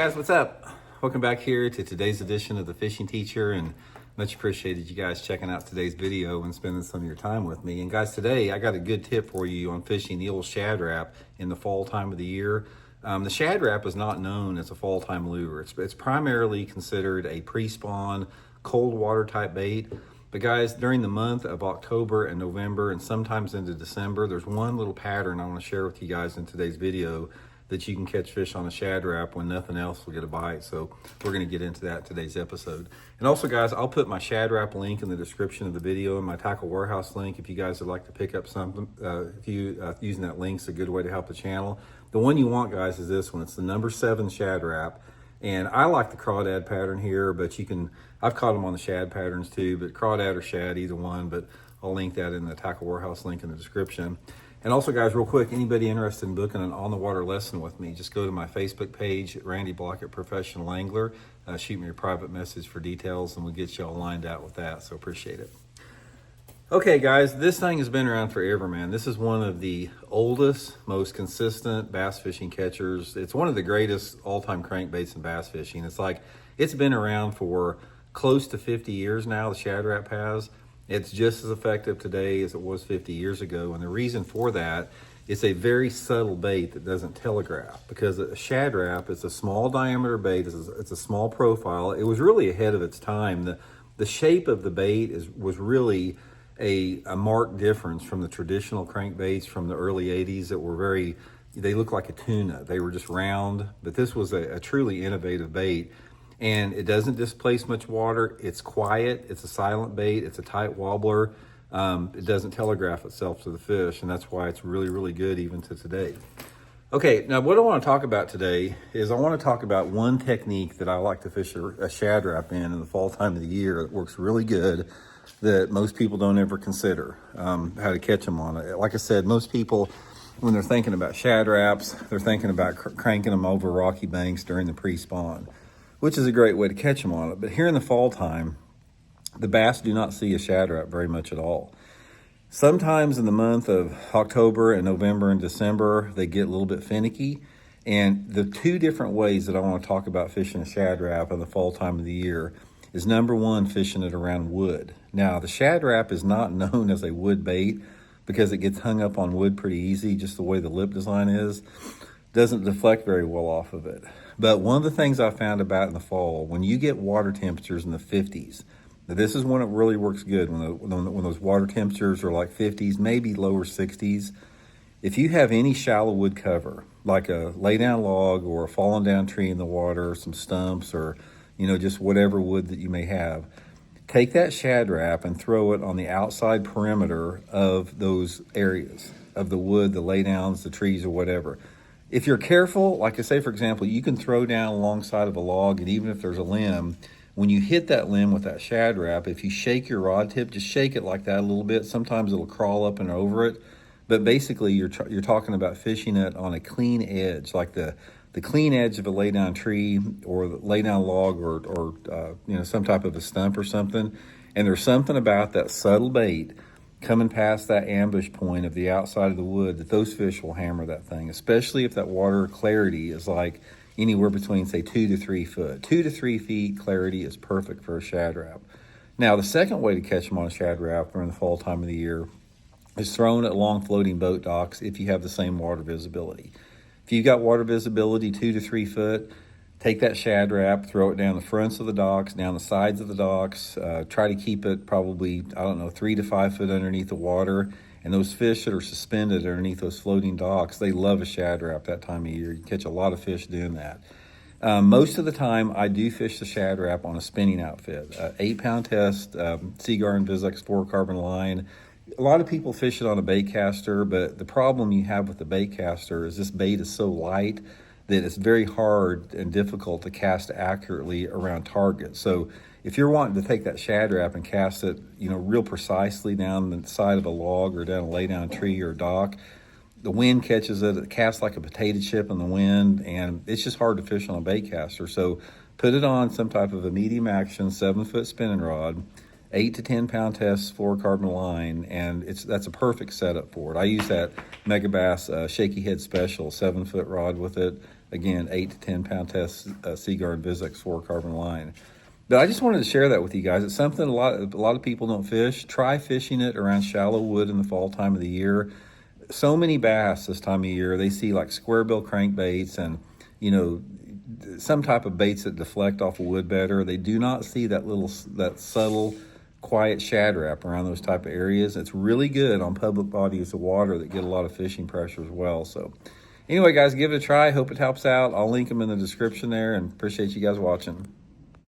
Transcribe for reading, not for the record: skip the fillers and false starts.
guys, what's up? Welcome back here to today's edition of The Fishing Teacher, and much appreciated you guys checking out today's video and spending some of your time with me. And guys, today I got a good tip for you on fishing the old Shad Rap in the fall time of the year. The Shad Rap is not known as a fall time lure. It's primarily considered a pre-spawn cold water type bait. But guys, during the month of October and November and sometimes into December, there's one little pattern I want to share with you guys in today's video that you can catch fish on a Shad Rap when nothing else will get a bite. So we're going to get into that in today's episode. And also guys, I'll put my Shad Rap link in the description of the video and my Tackle Warehouse link if you guys would like to pick up something. Using that link's a good way to help the channel. The one you want, guys, is this one. It's the number 7 Shad Rap. And I like the crawdad pattern here, but I've caught them on the shad patterns too, but crawdad or shad, either one, but I'll link that in the Tackle Warehouse link in the description. And also guys, real quick, anybody interested in booking an on-the-water lesson with me, just go to my Facebook page, Randy Blaukat Professional Angler, shoot me a private message for details and we'll get you all lined out with that, so appreciate it. Okay guys, this thing has been around forever, man. This is one of the oldest, most consistent bass fishing catchers. It's one of the greatest all-time crankbaits in bass fishing. It's been around for close to 50 years now, the Shad Rap has. It's just as effective today as it was 50 years ago. And the reason for that, it's a very subtle bait that doesn't telegraph, because a Shad Rap is a small diameter bait. It's a small profile. It was really ahead of its time. The shape of the bait was really a marked difference from the traditional crankbaits from the early 80s that were they looked like a tuna. They were just round, but this was a truly innovative bait. And it doesn't displace much water. It's quiet. It's a silent bait. It's a tight wobbler. It doesn't telegraph itself to the fish, and that's why it's really, really good even to today. Okay, now what I want to talk about today is I want to talk about one technique that I like to fish a Shad Rap in the fall time of the year that works really good that most people don't ever consider how to catch them on it. Like I said, most people, when they're thinking about Shad Raps, they're thinking about cranking them over rocky banks during the pre-spawn, which is a great way to catch them on it. But here in the fall time, the bass do not see a Shad Rap very much at all. Sometimes in the month of October and November and December, they get a little bit finicky. And the two different ways that I want to talk about fishing a Shad Rap in the fall time of the year is number one, fishing it around wood. Now, the Shad Rap is not known as a wood bait because it gets hung up on wood pretty easy, just the way the lip design is. Doesn't deflect very well off of it. But one of the things I found about in the fall, when you get water temperatures in the 50s, now this is when it really works good, when those water temperatures are like 50s, maybe lower 60s. If you have any shallow wood cover, like a lay down log or a fallen down tree in the water, some stumps, or just whatever wood that you may have, take that Shad Rap and throw it on the outside perimeter of those areas of the wood, the lay downs, the trees, or whatever. If you're careful, like I say, for example, you can throw down alongside of a log, and even if there's a limb, when you hit that limb with that Shad Rap, if you shake your rod tip, just shake it like that a little bit. Sometimes it'll crawl up and over it, but basically you're talking about fishing it on a clean edge, like the clean edge of a lay down tree or lay down log or some type of a stump or something. And there's something about that subtle bait coming past that ambush point of the outside of the wood that those fish will hammer that thing, especially if that water clarity is like anywhere between, say, 2 to 3 foot. 2 to 3 feet clarity is perfect for a Shad Rap. Now, the second way to catch them on a Shad Rap during the fall time of the year is throwing it along floating boat docks if you have the same water visibility. If you've got water visibility 2 to 3 foot, take that Shad Rap, throw it down the fronts of the docks, down the sides of the docks. Try to keep it probably, 3 to 5 foot underneath the water. And those fish that are suspended underneath those floating docks, they love a Shad Rap that time of year. You catch a lot of fish doing that. Most of the time, I do fish the Shad Rap on a spinning outfit. 8-pound test, Seaguar and Vizx fluorocarbon line. A lot of people fish it on a bait caster, but the problem you have with the bait caster is this bait is so light that it's very hard and difficult to cast accurately around targets. So if you're wanting to take that Shad Rap and cast it, real precisely down the side of a log or down a lay down tree or dock, the wind catches it, it casts like a potato chip in the wind, and it's just hard to fish on a bait caster. So put it on some type of a medium action 7-foot spinning rod, 8 to 10 pound test fluorocarbon line, and that's a perfect setup for it. I use that Megabass Shaky Head Special 7-foot rod with it. Again, 8 to 10 pound test Seaguar and Vizx fluorocarbon line. But I just wanted to share that with you guys. It's something a lot of people don't fish. Try fishing it around shallow wood in the fall time of the year. So many bass this time of year, they see like square bill crankbaits and, you know, some type of baits that deflect off a wood better. They do not see that subtle, quiet shad wrap around those type of areas. It's really good on public bodies of water that get a lot of fishing pressure as well. So anyway, guys, give it a try. Hope it helps out. I'll link them in the description there, and appreciate you guys watching.